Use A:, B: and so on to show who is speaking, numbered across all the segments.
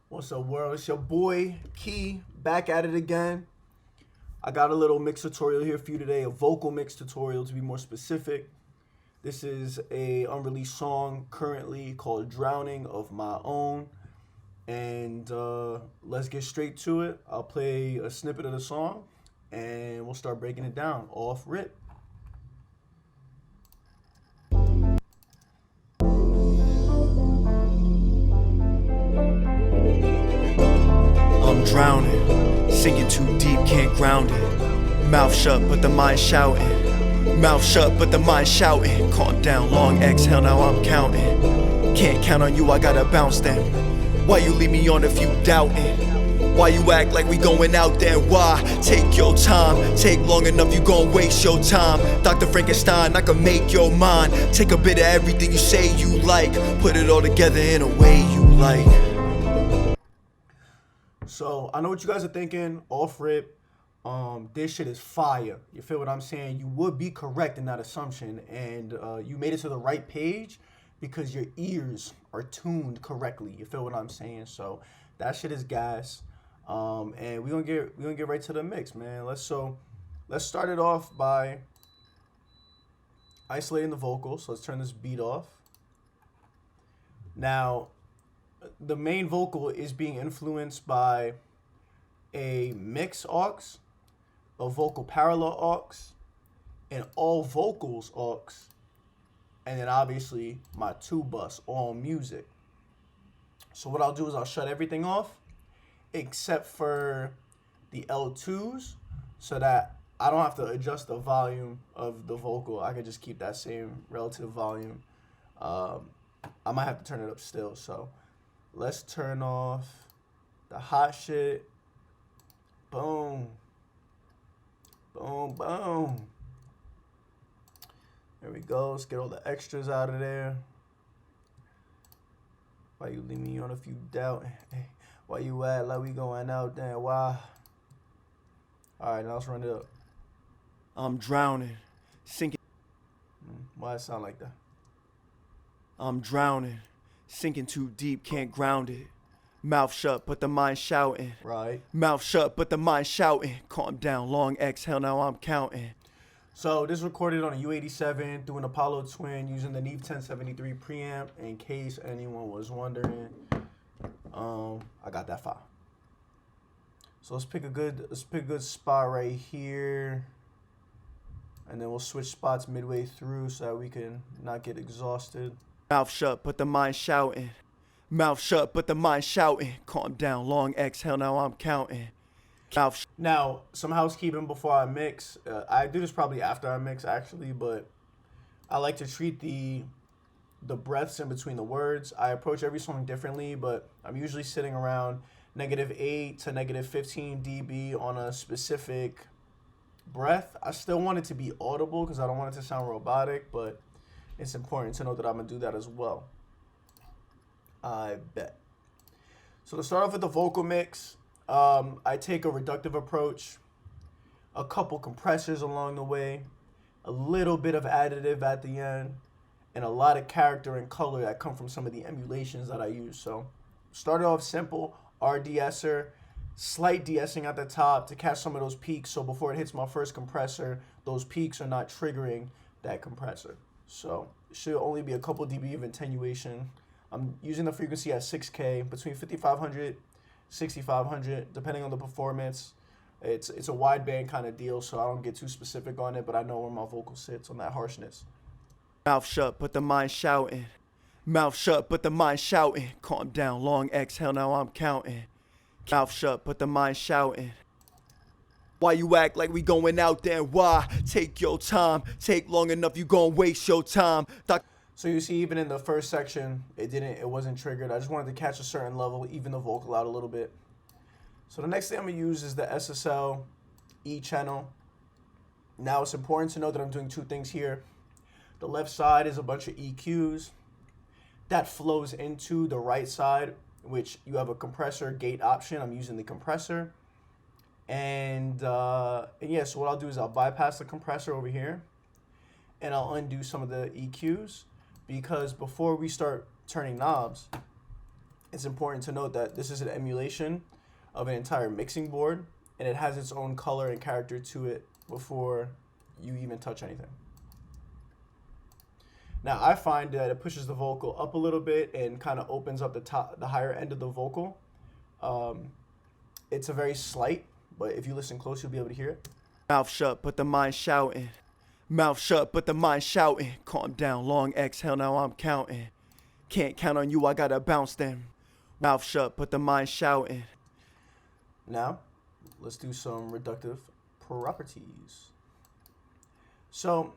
A: What's up, world? It's your boy Key back at it again. I got a little mix tutorial here for you today, a vocal mix tutorial to be more specific. This is a unreleased song currently called Drowning of My Own. And let's get straight to it. I'll play a snippet of the song and we'll start breaking it down off rip.
B: I'm drowning, sinking too deep, can't ground it. Mouth shut, but the mind shouting. Mouth shut, but the mind shouting. Calm down, long exhale, now I'm counting. Can't count on you, I gotta bounce then. Why you leave me on if you doubting? Why you act like we going out there? Why? Take your time, take long enough, you gon' waste your time. Dr. Frankenstein, I can make your mind. Take a bit of everything you say you like, put it all together in a way you like.
A: So I know what you guys are thinking off rip. This shit is fire. You feel what I'm saying? You would be correct in that assumption, and you made it to the right page because your ears are tuned correctly. You feel what I'm saying? So that shit is gas. And we're gonna get right to the mix, man. Let's start it off by isolating the vocals. So let's turn this beat off. Now, the main vocal is being influenced by a mix aux, a vocal parallel aux, an all vocals aux, and then obviously my 2-bus all music. So what I'll do is I'll shut everything off except for the L2s so that I don't have to adjust the volume of the vocal. I can just keep that same relative volume. I might have to turn it up still, so let's turn off the hot shit. Boom. Boom, boom. There we go. Let's get all the extras out of there. Why you leave me on if you doubt? Why you act like we going out there? Why? Alright, now let's run it up.
B: I'm drowning, sinking.
A: Why it sound like that?
B: I'm drowning, sinking too deep, can't ground it. Mouth shut, but the mind shouting.
A: Right.
B: Mouth shut, but the mind shouting. Calm down, long exhale, now I'm counting.
A: So this is recorded on a U87 through an Apollo Twin using the Neve 1073 preamp. In case anyone was wondering, I got that file. So let's pick a good spot right here, and then we'll switch spots midway through so that we can not get exhausted.
B: Mouth shut, but the mind shouting. Mouth shut, but the mind shouting. Calm down, long exhale, now I'm counting.
A: Now, some housekeeping before I mix. I do this probably after I mix, actually, but I like to treat the breaths in between the words. I approach every song differently, but I'm usually sitting around -8 to -15 dB on a specific breath. I still want it to be audible because I don't want it to sound robotic, but it's important to know that I'm going to do that as well. I bet. So to start off with the vocal mix, I take a reductive approach, a couple compressors along the way, a little bit of additive at the end, and a lot of character and color that come from some of the emulations that I use. So started off simple, RDeEsser, slight de-essing at the top to catch some of those peaks, so before it hits my first compressor, those peaks are not triggering that compressor. So it should only be a couple dB of attenuation. I'm using the frequency at 6K, between 5500, 6500, depending on the performance. It's a wideband kind of deal, so I don't get too specific on it, but I know where my vocal sits on that harshness.
B: Mouth shut, but the mind shouting. Mouth shut, but the mind shouting. Calm down, long exhale, now I'm counting. Mouth shut, but the mind shouting. Why you act like we going out there? Why? Take your time, take long enough, you gon' waste your time.
A: So you see, even in the first section, it wasn't triggered. I just wanted to catch a certain level, even the vocal out a little bit. So the next thing I'm gonna use is the SSL E-Channel. Now it's important to know that I'm doing two things here. The left side is a bunch of EQs that flows into the right side, which you have a compressor gate option. I'm using the compressor. And yeah, so what I'll do is I'll bypass the compressor over here and I'll undo some of the EQs, because before we start turning knobs, it's important to note that this is an emulation of an entire mixing board, and it has its own color and character to it before you even touch anything. Now, I find that it pushes the vocal up a little bit and kind of opens up the higher end of the vocal. It's a very slight, but if you listen close, you'll be able to hear it.
B: Mouth shut, but the mind shouting. Mouth shut, but the mind shouting. Calm down, long exhale, now I'm counting. Can't count on you, I gotta bounce them. Mouth shut, but the mind shouting.
A: Now, let's do some reductive properties. So,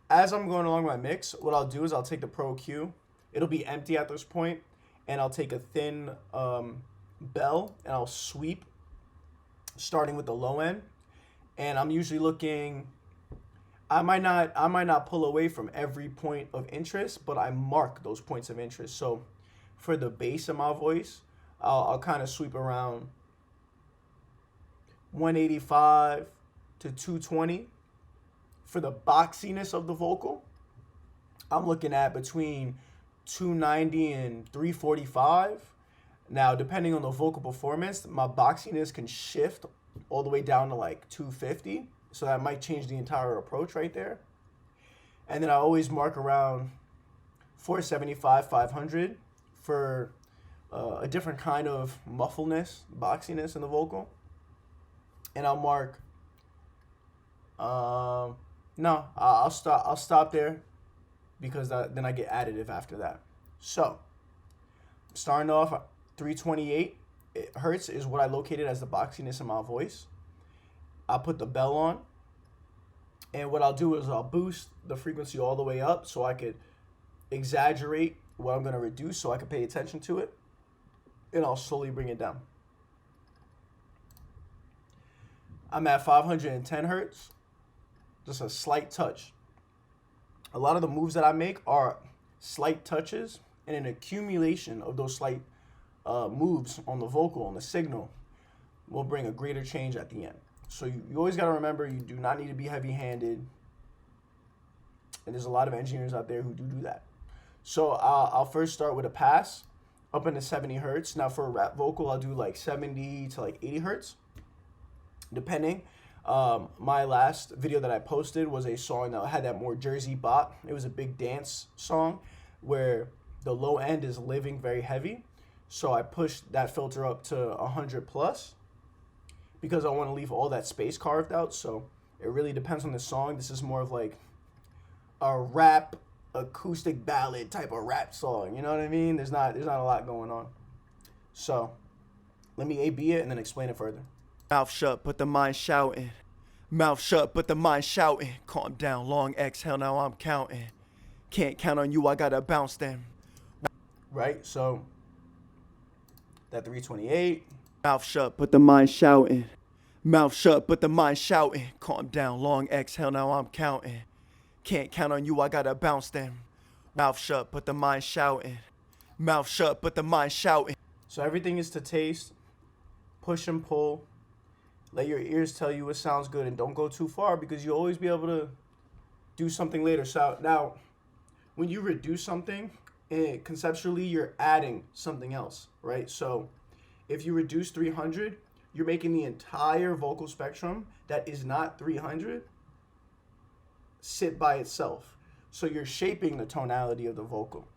A: as I'm going along my mix, what I'll do is I'll take the Pro Q. It'll be empty at this point, and I'll take a thin bell, and I'll sweep, starting with the low end. And I'm usually looking, I might not pull away from every point of interest, but I mark those points of interest. So for the bass in my voice, I'll kind of sweep around 185 to 220. For the boxiness of the vocal, I'm looking at between 290 and 345. Now, depending on the vocal performance, my boxiness can shift all the way down to like 250. So that might change the entire approach right there. And then I always mark around 475, 500 for a different kind of muffleness, boxiness in the vocal. And I'll mark, no, I'll stop there because then I get additive after that. So, starting off 328 hertz is what I located as the boxiness in my voice. I'll put the bell on, and what I'll do is I'll boost the frequency all the way up so I could exaggerate what I'm going to reduce so I can pay attention to it, and I'll slowly bring it down. I'm at 510 hertz. Just a slight touch. A lot of the moves that I make are slight touches, and an accumulation of those slight moves on the vocal, on the signal, will bring a greater change at the end. So you always got to remember, you do not need to be heavy-handed, and there's a lot of engineers out there who do that. So I'll first start with a pass up into 70 hertz. Now for a rap vocal, I'll do like 70 to like 80 hertz, depending. My last video that I posted was a song that had that more Jersey bop. It was a big dance song where the low end is living very heavy. So I pushed that filter up to 100 plus because I want to leave all that space carved out. So it really depends on the song. This is more of like a rap, acoustic ballad type of rap song. You know what I mean? There's not a lot going on. So let me A-B it and then explain it further.
B: Mouth shut, but the mind shouting. Mouth shut, but the mind shouting. Calm down, long exhale, now I'm counting. Can't count on you, I gotta bounce them.
A: Right, so that 328.
B: Mouth shut, but the mind shouting. Mouth shut, but the mind shouting. Calm down, long exhale, now I'm counting. Can't count on you, I gotta bounce them. Mouth shut, but the mind shouting. Mouth shut, but the mind shouting.
A: So everything is to taste. Push and pull. Let your ears tell you what sounds good, and don't go too far because you'll always be able to do something later. So now, when you reduce something, conceptually, you're adding something else, right? So if you reduce 300, you're making the entire vocal spectrum that is not 300 sit by itself. So you're shaping the tonality of the vocal.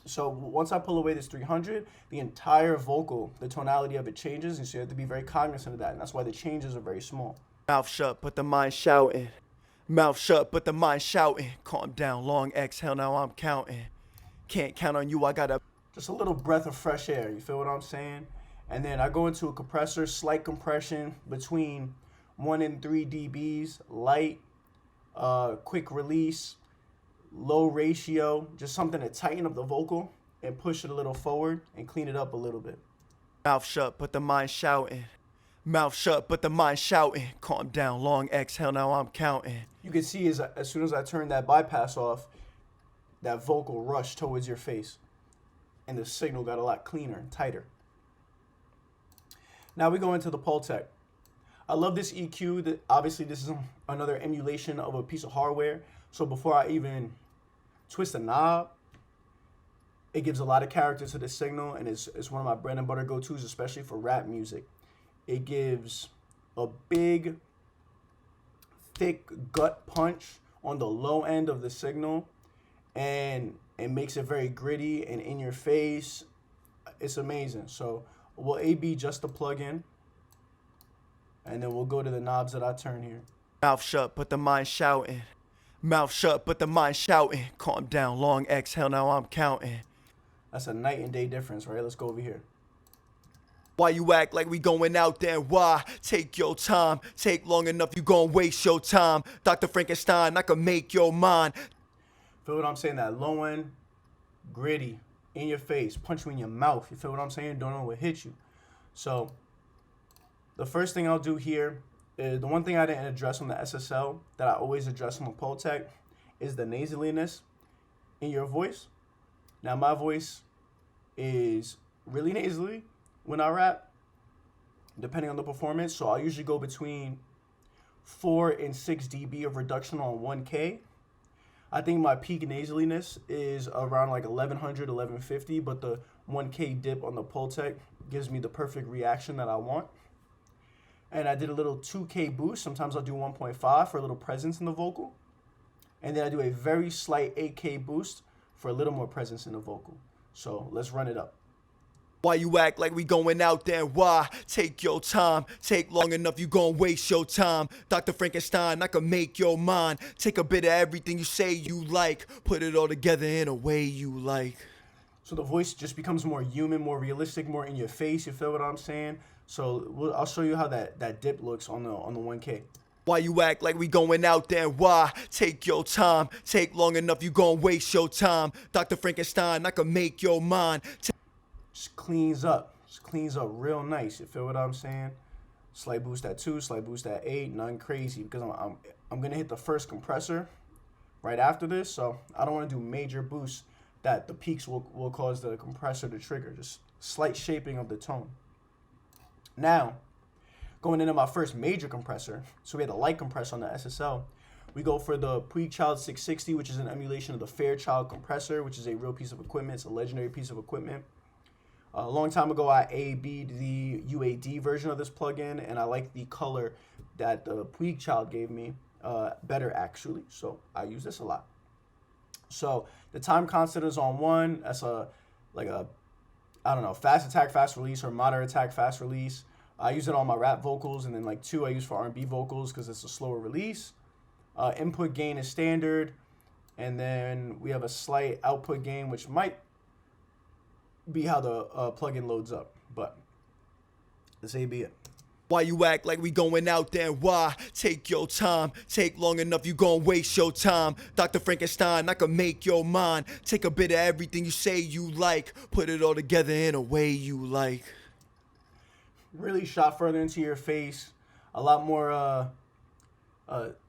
A: So once I pull away this 300, the entire vocal, the tonality of it changes, and so you have to be very cognizant of that, and that's why the changes are very small.
B: Mouth shut, but the mind shouting. Mouth shut, but the mind shouting. Calm down, long exhale, now I'm counting. Can't count on you, I gotta...
A: Just a little breath of fresh air, you feel what I'm saying? And then I go into a compressor, slight compression between 1 and 3 dBs, light, quick release, low ratio, just something to tighten up the vocal and push it a little forward and clean it up a little bit.
B: Mouth shut, but the mind shouting. Mouth shut, but the mind shouting. Calm down, long exhale, now I'm counting.
A: You can see as soon as I turn that bypass off, that vocal rushed towards your face, and the signal got a lot cleaner and tighter. Now we go into the Pultec. I love this EQ. Obviously, this is another emulation of a piece of hardware. So before I even twist a knob, It gives a lot of character to the signal, and it's one of my bread and butter go-tos, especially for rap music. It gives a big, thick gut punch on the low end of the signal, and it makes it very gritty and in your face. It's amazing. So we'll A/B just the plug-in, and then we'll go to the knobs that I turn here.
B: Mouth shut, but the mind shouting. Mouth shut, but the mind shouting. Calm down, long exhale, now I'm counting.
A: That's a night and day difference, right? Let's go over here.
B: Why you act like we going out there? Why? Take your time. Take long enough, you gon' waste your time. Dr. Frankenstein, I can make your mind.
A: Feel what I'm saying? That low end, gritty, in your face, punch you in your mouth. You feel what I'm saying? Don't know what hit you. So the first thing I'll do here is the one thing I didn't address on the SSL that I always address on the Pultec is the nasaliness in your voice. Now my voice is really nasally when I rap, depending on the performance. So I'll usually go between 4 and 6 dB of reduction on 1K. I think my peak nasaliness is around like 1100, 1150, but the 1K dip on the Pultec gives me the perfect reaction that I want. And I did a little 2K boost. Sometimes I'll do 1.5 for a little presence in the vocal. And then I do a very slight 8K boost for a little more presence in the vocal. So let's run it up.
B: Why you act like we going out there? Why? Take your time. Take long enough, you gon' waste your time. Dr. Frankenstein, I can make your mind. Take a bit of everything you say you like. Put it all together in a way you like.
A: So the voice just becomes more human, more realistic, more in your face. You feel what I'm saying? So I'll show you how that dip looks on the 1K.
B: Why you act like we going out there? Why? Take your time. Take long enough, you gon' waste your time. Dr. Frankenstein, I can make your mind.
A: Just cleans up. Just cleans up real nice. You feel what I'm saying? Slight boost at 2, slight boost at 8, nothing crazy because I'm gonna hit the first compressor right after this, so I don't want to do major boosts that the peaks will cause the compressor to trigger. Just slight shaping of the tone. Now, going into my first major compressor, so we had a light compressor on the SSL. We go for the PuigChild 660, which is an emulation of the Fairchild compressor, which is a real piece of equipment. It's a legendary piece of equipment. A long time ago, I A/B'd the UAD version of this plugin, and I like the color that the PuigChild gave me better, actually. So I use this a lot. So the time constant is on 1. That's I don't know, fast attack, fast release, or moderate attack, fast release. I use it on my rap vocals, and then like 2 I use for R&B vocals because it's a slower release. Input gain is standard, and then we have a slight output gain, which might be how the plugin loads up, but let's A/B it.
B: Why you act like we going out there? Why? Take your time. Take long enough, you gon' waste your time. Dr. Frankenstein, I can make your mind. Take a bit of everything you say you like. Put it all together in a way you like.
A: Really shot further into your face. A lot more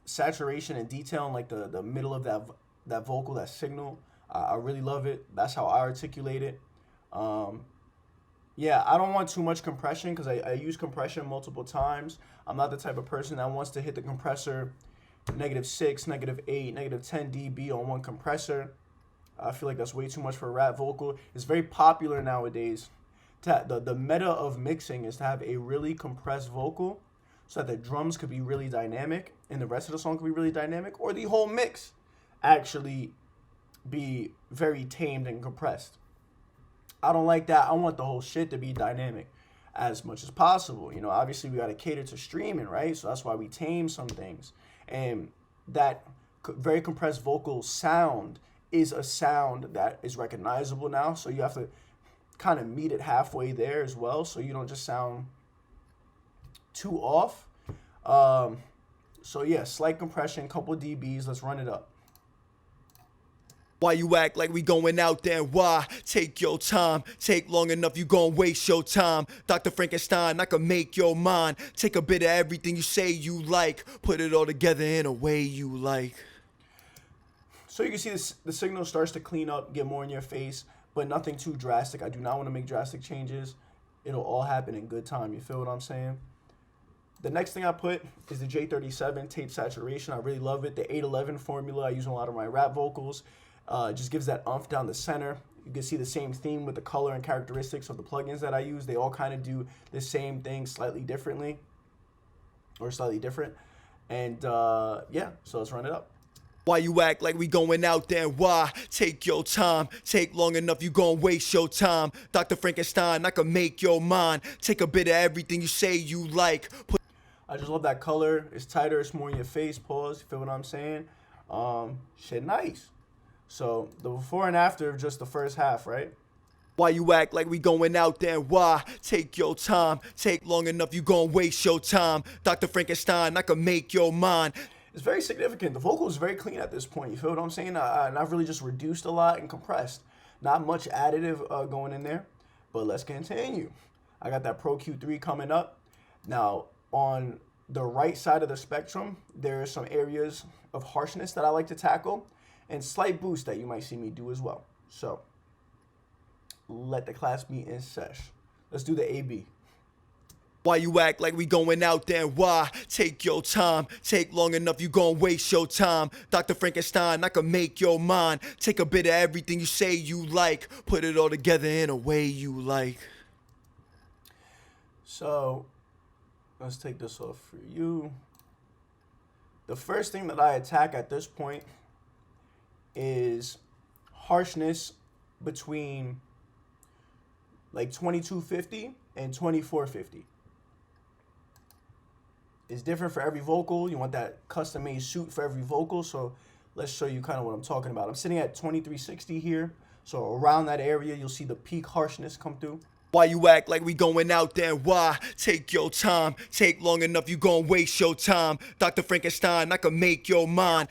A: saturation and detail in like the middle of that vocal, that signal. I really love it. That's how I articulate it. Yeah, I don't want too much compression because I use compression multiple times. I'm not the type of person that wants to hit the compressor -6, -8, -10 dB on one compressor. I feel like that's way too much for a rap vocal. It's very popular nowadays. The meta of mixing is to have a really compressed vocal so that the drums could be really dynamic and the rest of the song could be really dynamic, or the whole mix actually be very tamed and compressed. I don't like that. I want the whole shit to be dynamic as much as possible. You know, obviously we got to cater to streaming, right? So that's why we tame some things. And that very compressed vocal sound is a sound that is recognizable now. So you have to kind of meet it halfway there as well, so you don't just sound too off. So yeah, slight compression, couple dBs. Let's run it up.
B: Why you act like we going out there? Why? Take your time. Take long enough, you gon' waste your time. Dr. Frankenstein, I can make your mind. Take a bit of everything you say you like. Put it all together in a way you like.
A: So you can see the signal starts to clean up, get more in your face, but nothing too drastic. I do not want to make drastic changes. It'll all happen in good time. You feel what I'm saying? The next thing I put is the J37 tape saturation. I really love it. The 811 formula I use in a lot of my rap vocals. Just gives that umph down the center. You can see the same theme with the color and characteristics of the plugins that I use. They all kind of do the same thing slightly differently, or slightly different. And yeah, so let's run it up.
B: Why you act like we going out there? Why? Take your time. Take long enough, you gon' waste your time. Dr. Frankenstein, I can make your mind. Take a bit of everything you say you like.
A: I just love that color. It's tighter, it's more in your face. Pause. You feel what I'm saying? Shit nice. So the before and after of just the first half, right?
B: Why you act like we going out there? Why? Take your time. Take long enough, you gon' waste your time. Dr. Frankenstein, I can make your mind.
A: It's very significant. The vocal is very clean at this point. You feel what I'm saying? And I've really just reduced a lot and compressed. Not much additive going in there. But let's continue. I got that Pro Q3 coming up. Now, on the right side of the spectrum, there are some areas of harshness that I like to tackle, and slight boost that you might see me do as well. So, let the class be in sesh. Let's do the AB.
B: Why you act like we going out there? Why? Take your time. Take long enough, you gon' waste your time. Dr. Frankenstein, I can make your mind. Take a bit of everything you say you like. Put it all together in a way you like.
A: So, let's take this off for you. The first thing that I attack at this point is harshness between like 2250 and 2450. It's different for every vocal. You want that custom-made suit for every vocal. So let's show you kind of what I'm talking about. I'm sitting at 2360 here. So around that area, you'll see the peak harshness come through.
B: Why you act like we going out there? Why? Take your time. Take long enough, you gon' waste your time. Dr. Frankenstein, I can make your mind.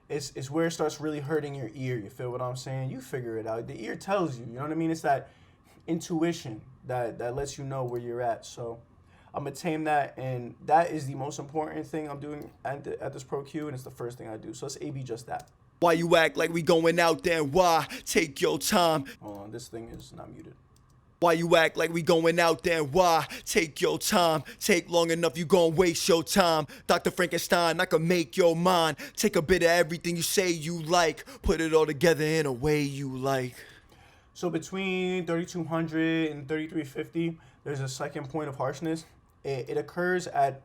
A: It's where it starts really hurting your ear. You feel what I'm saying? You figure it out. The ear tells you. You know what I mean? It's that intuition that lets you know where you're at. So I'm going to tame that, and that is the most important thing I'm doing at this Pro Q, and it's the first thing I do. So let's A-B just that.
B: Why you act like we going out there? Why? Take your time.
A: Hold on, this thing is not muted.
B: Why you act like we going out there? Why? Take your time. Take long enough, you gon' waste your time. Dr. Frankenstein, I can make your mind. Take a bit of everything you say you like. Put it all together in a way you like.
A: So between 3200 and 3350, there's a second point of harshness. It occurs at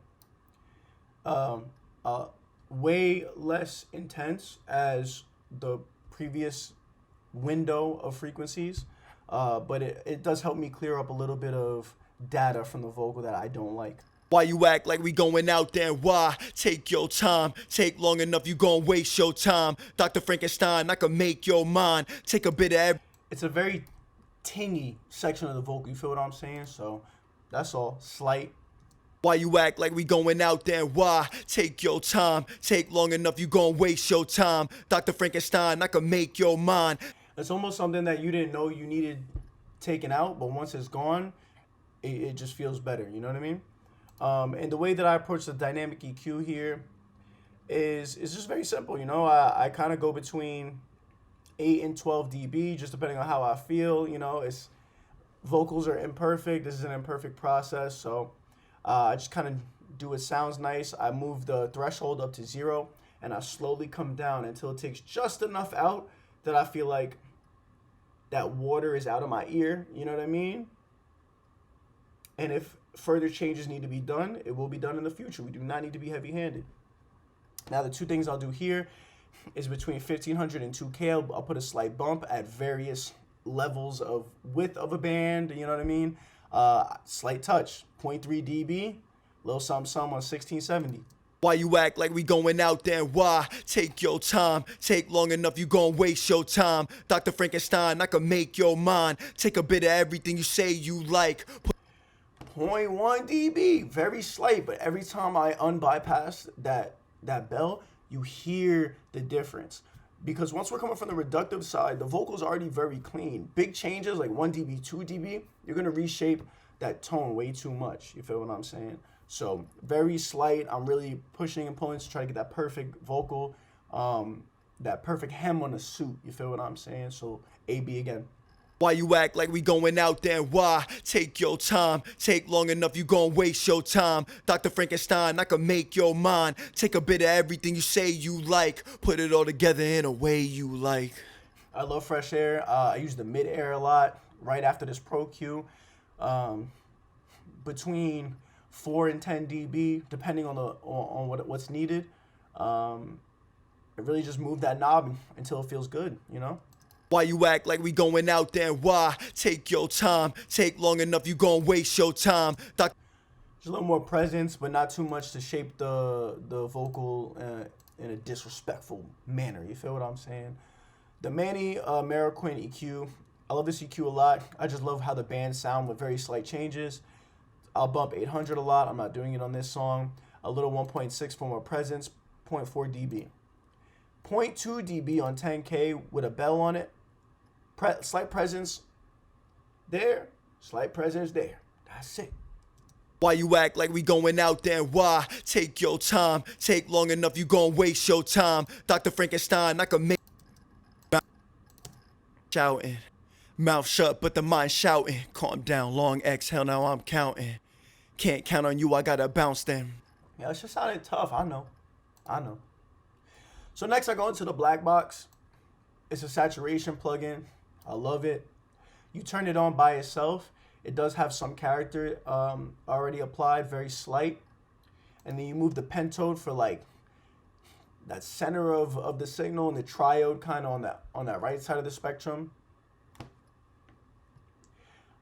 A: way less intense as the previous window of frequencies. But it does help me clear up a little bit of data from the vocal that I don't like.
B: Why you act like we going out there? Why? Take your time. Take long enough, you gon' waste your time. Dr. Frankenstein, I can make your mind. Take a bit of every...
A: It's a very tingy section of the vocal. You feel what I'm saying? So that's all. Slight.
B: Why you act like we going out there? Why? Take your time. Take long enough, you gon' waste your time. Dr. Frankenstein, I can make your mind.
A: It's almost something that you didn't know you needed taken out, but once it's gone, it just feels better. You know what I mean? And the way that I approach the dynamic EQ here is just very simple. You know, I kind of go between 8 and 12 dB, just depending on how I feel. You know, vocals are imperfect. This is an imperfect process, so I just kind of do it sounds nice. I move the threshold up to 0, and I slowly come down until it takes just enough out that I feel like that water is out of my ear, you know what I mean? And if further changes need to be done, it will be done in the future. We do not need to be heavy-handed. Now, the two things I'll do here is between 1500 and 2K, I'll put a slight bump at various levels of width of a band, you know what I mean? Slight touch, 0.3 dB, little something on 1670.
B: Why you act like we going out there? Why? Take your time. Take long enough, you gon' waste your time. Dr. Frankenstein, I can make your mind. Take a bit of everything you say you like.
A: 0.1 dB, very slight, but every time I unbypass that bell, you hear the difference. Because once we're coming from the reductive side, the vocal's already very clean. Big changes like 1 dB, 2 dB, you're gonna reshape that tone way too much. You feel what I'm saying? So very slight. I'm really pushing and pulling to try to get that perfect vocal, that perfect hem on the suit. You feel what I'm saying? So A-B again.
B: Why you act like we going out there? Why? Take your time. Take long enough, you gon' waste your time. Dr. Frankenstein, I can make your mind. Take a bit of everything you say you like. Put it all together in a way you like.
A: I love fresh air. I use the mid air a lot right after this Pro Q. Between 4 and 10 dB, depending on what's needed. It really just move that knob until it feels good, you know?
B: Why you act like we going out there? Why? Take your time. Take long enough, you gon' waste your time.
A: Just a little more presence, but not too much to shape the vocal in a disrespectful manner. You feel what I'm saying? The Manny M EQ. I love this EQ a lot. I just love how the bands sound with very slight changes. I'll bump 800 a lot. I'm not doing it on this song. A little 1.6 for more presence. 0.4 dB. 0.2 dB on 10K with a bell on it. Slight presence there. Slight presence there. That's it.
B: Why you act like we going out there? Why? Take your time. Take long enough, you gon' waste your time. Dr. Frankenstein, I could make shouting. Mouth shut, but the mind shouting. Calm down, long exhale, now I'm counting. Can't count on you, I gotta bounce them.
A: Yeah, it just sounded tough. I know. So next I go into the Blackbox. It's a saturation plugin. I love it. You turn it on by itself. It does have some character already applied, very slight. And then you move the pentode for like that center of the signal and the triode kind of on that right side of the spectrum.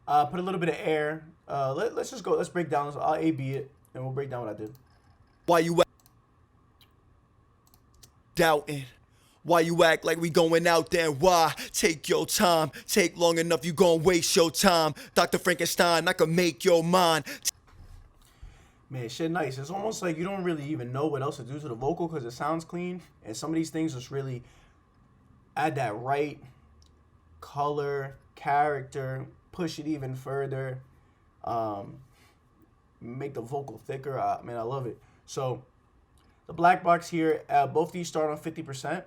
A: Put a little bit of air. Let's just go. Let's break down. I'll A/B it, and we'll break down what I did.
B: Why you doubting? Why you act like we going out there? Why? Take your time. Take long enough, you gon' waste your time. Dr. Frankenstein, I can make your mind.
A: Man, shit nice. It's almost like you don't really even know what else to do to the vocal because it sounds clean. And some of these things just really add that right color, character, push it even further, make the vocal thicker. Man, I love it. So the Blackbox here, both these start on 50%.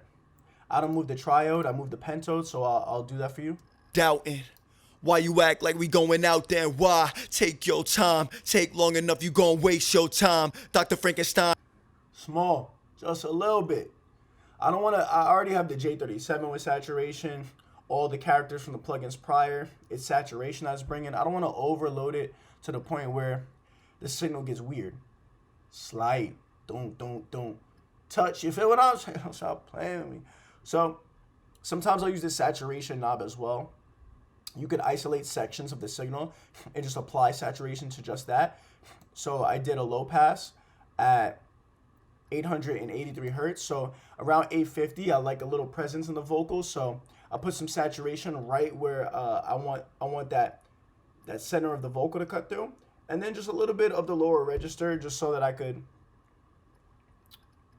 A: I don't move the triode, I move the pentode, so I'll do that for you.
B: Doubting. Why you act like we going out there? Why? Take your time. Take long enough, you gon' waste your time. Dr. Frankenstein.
A: Small, just a little bit. I already have the J37 with saturation. All the characters from the plugins prior, it's saturation I was bringing. I don't want to overload it to the point where the signal gets weird. Slight. Don't touch. You feel what I'm saying? Stop playing with me. So sometimes I'll use the saturation knob as well. You could isolate sections of the signal and just apply saturation to just that. So I did a low pass at 883 hertz. So around 850, I like a little presence in the vocals. So I put some saturation right where I want that center of the vocal to cut through. And then just a little bit of the lower register just so that I could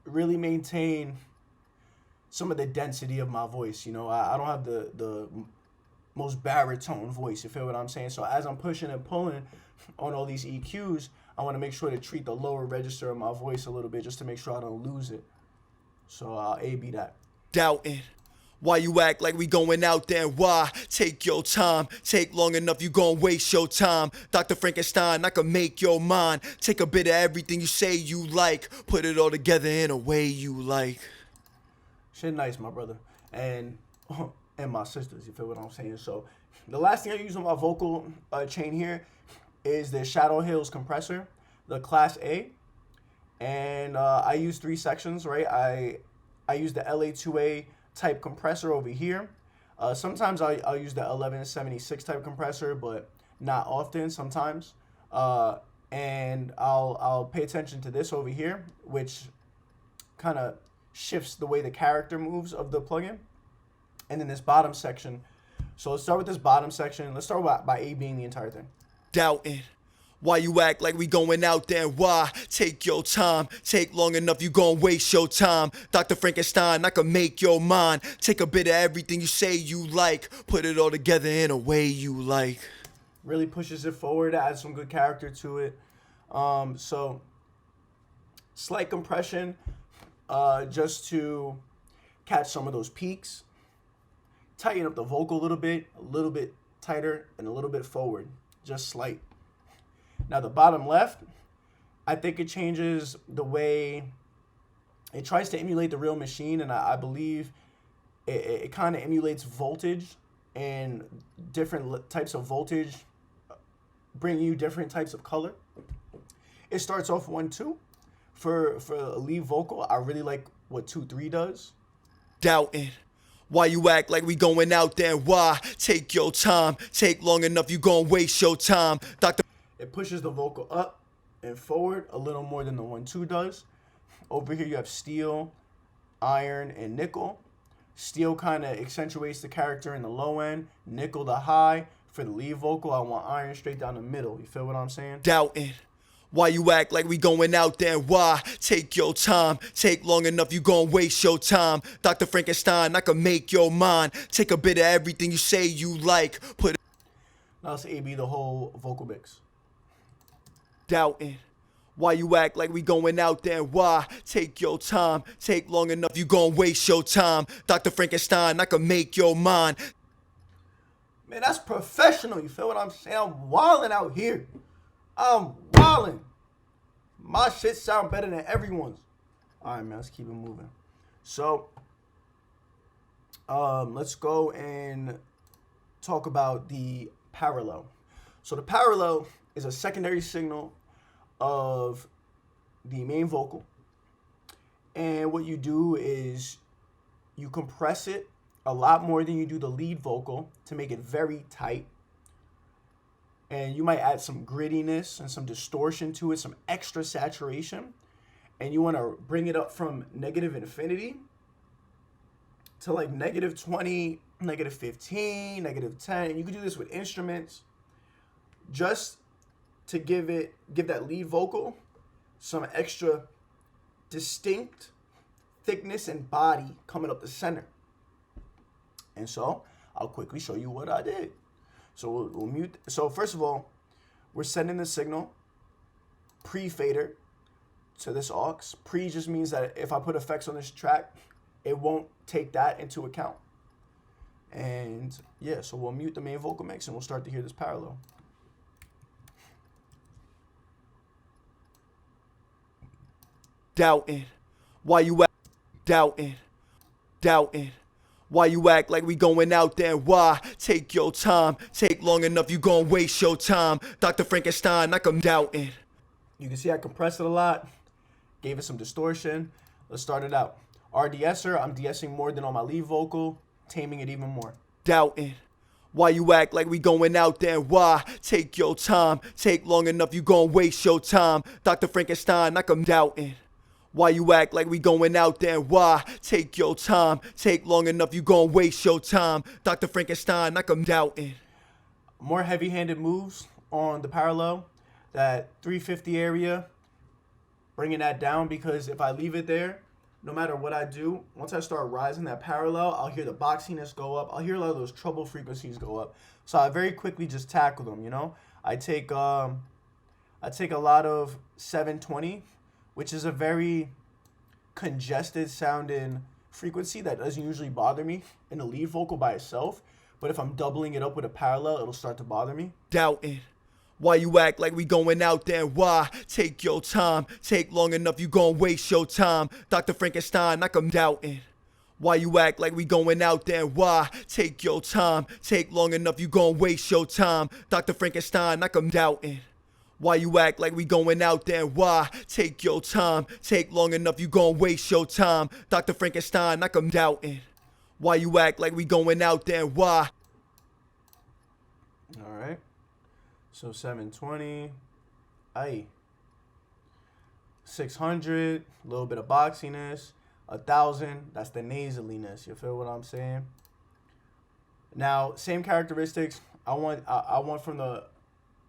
A: really maintain some of the density of my voice. You know, I don't have the most baritone voice, you feel what I'm saying? So as I'm pushing and pulling on all these EQs, I want to make sure to treat the lower register of my voice a little bit just to make sure I don't lose it. So I'll A/B that.
B: Doubting. Why you act like we going out there? Why? Take your time. Take long enough, you gon' waste your time. Dr. Frankenstein, I can make your mind. Take a bit of everything you say you like. Put it all together in a way you like.
A: Shit nice, my brother. And my sisters, you feel what I'm saying? So the last thing I use on my vocal chain here is the Shadow Hills compressor, the Class A. And I use 3 sections, right? I use the LA2A type compressor over here. Sometimes I'll use the 1176 type compressor, but not often, sometimes. And I'll pay attention to this over here, which kind of shifts the way the character moves of the plugin. And then this bottom section. So let's start with this bottom section. Let's start by A being the entire thing.
B: Doubting. Why you act like we going out there? Why? Take your time. Take long enough, you gon' waste your time. Dr. Frankenstein, I can make your mind. Take a bit of everything you say you like. Put it all together in a way you like.
A: Really pushes it forward, adds some good character to it. So slight compression just to catch some of those peaks. Tighten up the vocal a little bit tighter and a little bit forward, just slight. Now the bottom left, I think it changes the way it tries to emulate the real machine, and I believe it kind of emulates voltage, and different types of voltage bring you different types of color. It starts off 1-2. For a lead vocal, I really like what 2-3 does.
B: Doubting. Why you act like we going out there? Why? Take your time. Take long enough, you gon' waste your time. Dr.
A: It pushes the vocal up and forward a little more than the 1-2 does. Over here you have steel, iron, and nickel. Steel kind of accentuates the character in the low end. Nickel the high. For the lead vocal, I want iron straight down the middle. You feel what I'm saying?
B: Doubting. Why you act like we going out there? Why? Take your time. Take long enough, you gon' waste your time. Dr. Frankenstein, I can make your mind. Take a bit of everything you say you like. Put it.
A: Now let's A-B the whole vocal mix.
B: Doubting. Why you act like we going out there? Why? Take your time. Take long enough, you gon' waste your time. Dr. Frankenstein, I can make your mind.
A: Man, that's professional. You feel what I'm saying? I'm wildin' out here. I'm wildin'. My shit sound better than everyone's. All right, man, let's keep it moving. So, let's go and talk about the parallel. So the parallel is a secondary signal of the main vocal. And what you do is you compress it a lot more than you do the lead vocal to make it very tight. And you might add some grittiness and some distortion to it, some extra saturation. And you want to bring it up from negative infinity to like -20, -15, -10. And you can do this with instruments just to give that lead vocal some extra distinct thickness and body coming up the center. And so I'll quickly show you what I did. So we'll mute. So first of all, we're sending the signal pre-fader to this aux. Pre just means that if I put effects on this track, it won't take that into account. And yeah, so we'll mute the main vocal mix and we'll start to hear this parallel.
B: Doubting. Why you act? Doubting. Doubting. Why you act like we going out there? Why? Take your time. Take long enough, you gon' waste your time. Dr. Frankenstein, I come doubting.
A: You can see I compressed it a lot. Gave it some distortion. Let's start it out. RDeEsser, I'm de-essing more than on my lead vocal. Taming it even more.
B: Doubting. Why you act like we going out there? Why? Take your time. Take long enough, you gon' waste your time. Dr. Frankenstein, I come doubting. Why you act like we going out there? Why? Take your time. Take long enough, you gon' waste your time. Dr. Frankenstein, I come doubting.
A: More heavy-handed moves on the parallel. That 350 area, bringing that down, because if I leave it there, no matter what I do, once I start rising that parallel, I'll hear the boxiness go up. I'll hear a lot of those treble frequencies go up. So I very quickly just tackle them, you know? I take a lot of 720, which is a very congested sounding frequency that doesn't usually bother me in the lead vocal by itself. But if I'm doubling it up with a parallel, it'll start to bother me.
B: Doubting. Why you act like we going out there? Why? Take your time. Take long enough, you gon' waste your time. Dr. Frankenstein, I come doubting. Why you act like we going out there? Why? Take your time. Take long enough, you gon' waste your time. Dr. Frankenstein, I come doubting. Why you act like we going out there? Why? Take your time. Take long enough, you gon' waste your time. Dr. Frankenstein, I come doubting. Why you act like we going out there? Why?
A: All right. So 720. Aye. 600. A little bit of boxiness. 1,000. That's the nasaliness. You feel what I'm saying? Now, same characteristics. I want from the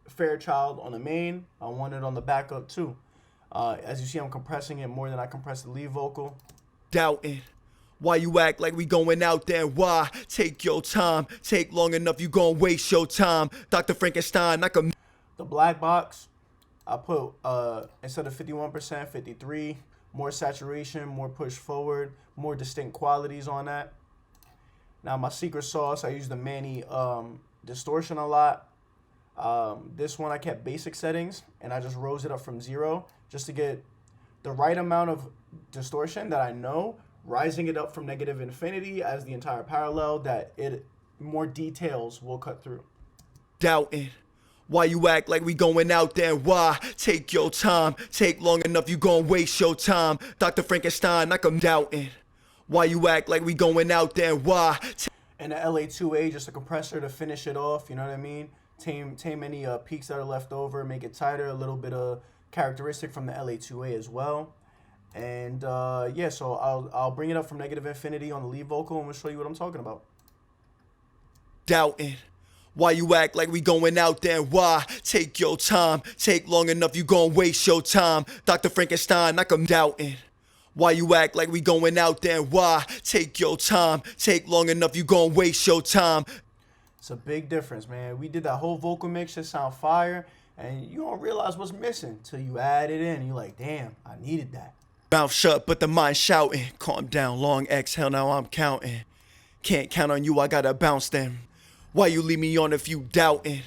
A: Fairchild on the main. I want it on the backup too. As you see, I'm compressing it more than I compress the lead vocal.
B: Doubting. Why you act like we going out there? Why? Take your time. Take long enough, you gon' waste your time. Dr. Frankenstein, I come.
A: The Blackbox, I put instead of 51%, 53. More saturation, more push forward, more distinct qualities on that. Now my secret sauce, I use the Manny Distortion a lot. This one I kept basic settings and I just rose it up from 0 just to get the right amount of distortion that I know rising it up from negative infinity as the entire parallel, that it more details will cut through.
B: Doubting. Why you act like we going out there? Why? Take your time. Take long enough, you gon' waste your time. Dr. Frankenstein, like I'm doubting. Why you act like we going out there? Why?
A: And the LA2A, just a compressor to finish it off, you know what I mean? Tame any peaks that are left over, make it tighter, a little bit of characteristic from the LA2A as well. And yeah, so I'll bring it up from negative infinity on the lead vocal, and we'll show you what I'm talking about.
B: Doubting. Why you act like we going out there? Why? Take your time. Take long enough, you gon' waste your time. Dr. Frankenstein, like I'm doubting. Why you act like we going out there? Why? Take your time. Take long enough, you gon' waste your time.
A: It's a big difference, man. We did that whole vocal mix, just sound fire, and you don't realize what's missing till you add it in. You're like, damn, I needed that.
B: Mouth shut, but the mind shouting. Calm down, long exhale, now I'm counting. Can't count on you, I gotta bounce them. Why you leave me on if you doubting?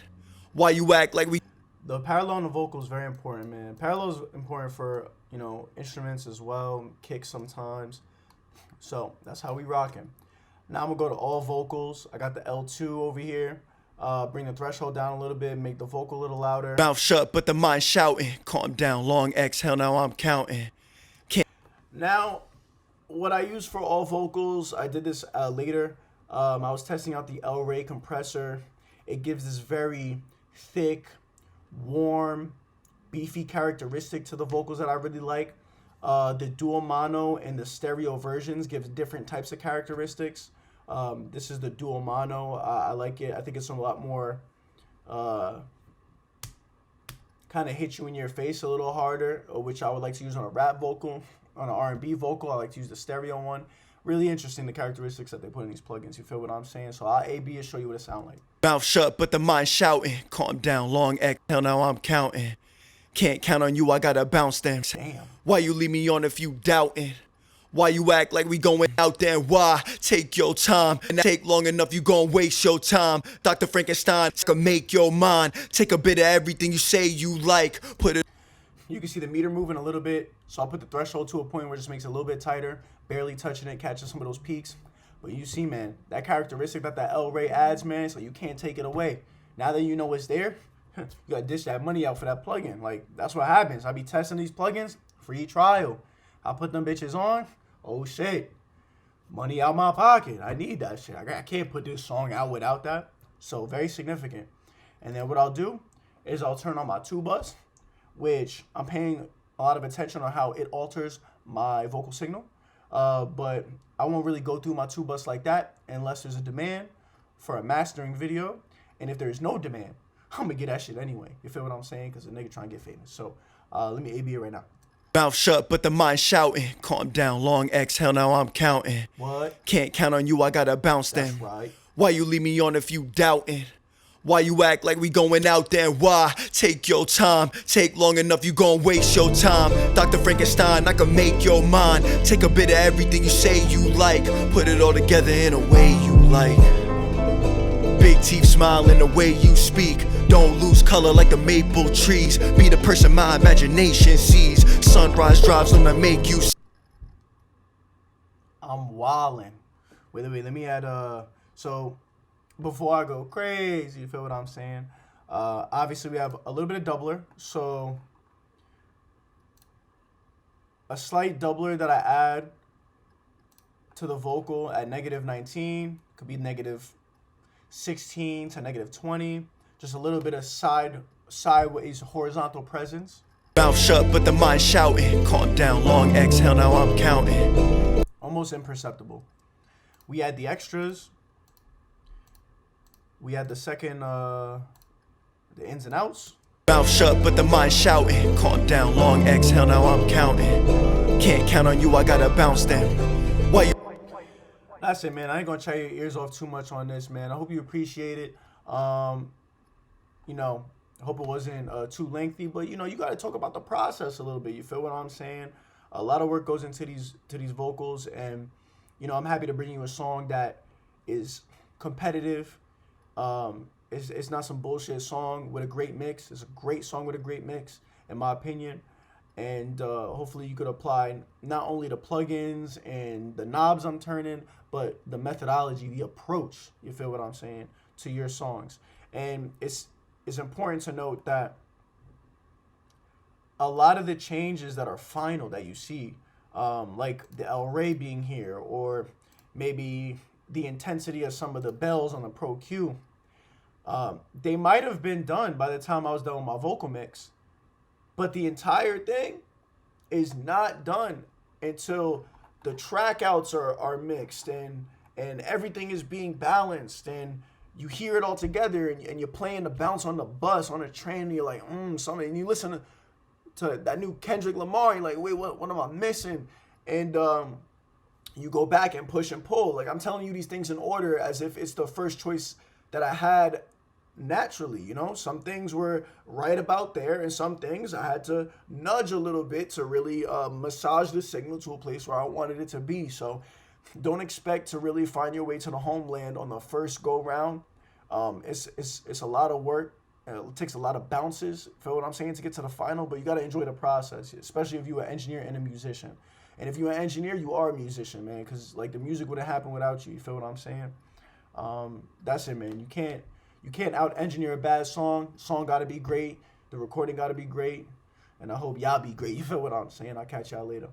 B: Why you act like we...
A: The parallel on the vocal is very important, man. Parallel is important for, you know, instruments as well, kicks sometimes. So that's how we rocking. Now I'm gonna go to all vocals. I got the L2 over here. Bring the threshold down a little bit, make the vocal a little louder.
B: Mouth shut, but the mind shouting. Calm down, long exhale, now I'm counting.
A: Now, what I use for all vocals, I did this later. I was testing out the Rey Compressor. It gives this very thick, warm, beefy characteristic to the vocals that I really like. The dual mono and the stereo versions gives different types of characteristics. This is the dual mono. I like it. I think it's a lot more kind of hit you in your face a little harder, which I would like to use on a rap vocal. On an R&B vocal, I like to use the stereo one. Really interesting, the characteristics that they put in these plugins. You feel what I'm saying? So I'll A-B and show you what it sounds like.
B: Mouth shut, but the mind shouting. Calm down, long exhale, now I'm counting. Can't count on you, I gotta bounce them.
A: Damn.
B: Why you leave me on if you doubting? Why you act like we going out there? Why? Take your time. And take long enough, you gon' waste your time. Dr. Frankenstein, can make your mind. Take a bit of everything you say you like. Put it...
A: You can see the meter moving a little bit, so I'll put the threshold to a point where it just makes it a little bit tighter, barely touching it, catching some of those peaks. But you see, man, that characteristic that Rey adds, man, so you can't take it away. Now that you know it's there, you gotta dish that money out for that plugin. Like, that's what happens. I be testing these plugins, free trial. I put them bitches on, oh shit, money out my pocket. I need that shit. I can't put this song out without that. So very significant. And then what I'll do is I'll turn on my tubas, which I'm paying a lot of attention on how it alters my vocal signal. But I won't really go through my tubas like that unless there's a demand for a mastering video. And if there's no demand, I'm gonna get that shit anyway. You feel what I'm saying? Because the nigga trying to get famous. So let me A-B it right now.
B: Mouth shut, but the mind shouting. Calm down, long exhale, now I'm counting.
A: What?
B: Can't count on you, I gotta bounce them.
A: That's right.
B: Why you leave me on if you doubting? Why you act like we going out there? Why? Take your time. Take long enough, you gon' waste your time. Dr. Frankenstein, I can make your mind. Take a bit of everything you say you like. Put it all together in a way you like. Big teeth smile in the way you speak. Don't lose color like the maple trees. Be the person my imagination sees. Sunrise drives on to make you...
A: I'm wildin'. Wait, let me add, so... Before I go crazy, you feel what I'm saying? Obviously, we have a little bit of doubler. So, a slight doubler that I add to the vocal at -19. Could be -16 to -20. Just a little bit of sideways horizontal presence.
B: Mouth shut, but the mind shouting. Calm down, long exhale, now I'm counting.
A: Almost imperceptible. We add the extras. We had the second, the ins and outs.
B: Mouth shut, but the mind shouting. Calm down, long exhale, now I'm counting. Can't count on you, I gotta bounce them. Why you...
A: That's it, man. I ain't gonna tear your ears off too much on this, man. I hope you appreciate it. You know, I hope it wasn't too lengthy, but you know, you gotta talk about the process a little bit. You feel what I'm saying? A lot of work goes into these vocals, and you know, I'm happy to bring you a song that is competitive. It's not some bullshit song with a great mix. It's a great song with a great mix, in my opinion. And hopefully you could apply not only the plugins and the knobs I'm turning, but the methodology, the approach, you feel what I'm saying, to your songs. And it's important to note that a lot of the changes that are final that you see, like the El Rey being here, or maybe the intensity of some of the bells on the Pro Q, they might have been done by the time I was done with my vocal mix. But the entire thing is not done until the track outs are mixed and everything is being balanced and you hear it all together and you're playing the bounce on the bus, on a train, and you're like, something. And you listen to that new Kendrick Lamar, you're like, wait, what am I missing? And you go back and push and pull. Like, I'm telling you these things in order as if it's the first choice that I had naturally, you know. Some things were right about there, and some things I had to nudge a little bit to really massage the signal to a place where I wanted it to be. So don't expect to really find your way to the homeland on the first go round. It's a lot of work. It takes a lot of bounces, feel what I'm saying, to get to the final, but you got to enjoy the process, especially if you're an engineer and a musician. And if you're an engineer, you are a musician, man, because like the music wouldn't happen without you. You feel what I'm saying? That's it, man. You can't out-engineer a bad song. Song got to be great. The recording got to be great. And I hope y'all be great. You feel what I'm saying? I'll catch y'all later.